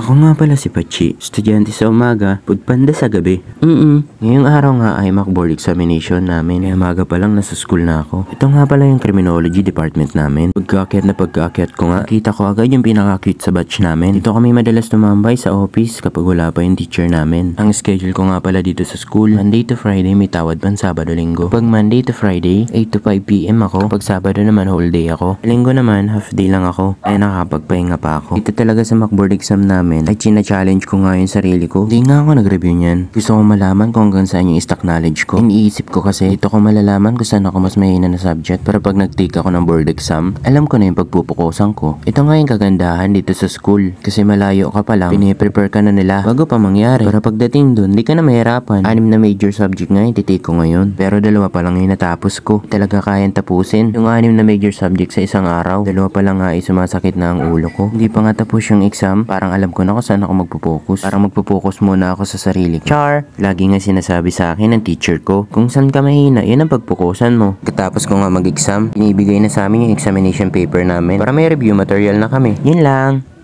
Ako nga pala si Pachi, estudyante sa umaga, pagpanda sa gabi. Ngayong araw nga ay mock board examination namin, kaya umaga pa lang nasa school na ako. Ito nga pala yung criminology department namin. Pagkaakyat ko nga, kita ko agad yung pinaka-cute sa batch namin. Dito kami madalas tumambay sa office kapag wala pa yung teacher namin. Ang schedule ko nga pala dito sa school, Monday to Friday may tawad pan Sabado Linggo. Pag Monday to Friday, 8 to 5 PM ako. Pag Sabado naman whole day ako. Linggo naman half day lang ako. Ay nakakapagpahinga pa ako. Ito talaga sa mock board exam namin ay china-challenge ko nga yung sarili ko. Hindi nga ako nag-review niyan. Gusto ko malaman kung hanggang saan yung stock knowledge ko. Iniisip ko kasi dito ko malalaman kung saan ako mas mahina na subject. Pero pag nag-take ako ng board exam, alam ko na yung pagpupukusan ko. Ito nga yung kagandahan dito sa school. Kasi malayo ka pa lang, piniprepare ka na nila bago pa mangyari. Pero pagdating dun, di ka na mahirapan. 6 na major subject nga yung titake ko ngayon. Pero 2 pa lang yung natapos ko. Talaga kayang tapusin. Yung 6 na major subject sa isang araw, 2 pa lang nga ay sumasakit na ang ulo ko. Hindi pa nga tapos yung exam, parang alam ko na kung saan ako magpo-focus. Parang magpo-focus muna ako sa sarili ko. Char! Lagi nga sinasabi sa akin ng teacher ko, kung saan ka mahina, yun ang pagpukusan mo. Katapos ko nga mag-exam, binibigay na sa amin yung examination paper namin para may review material na kami. Yun lang.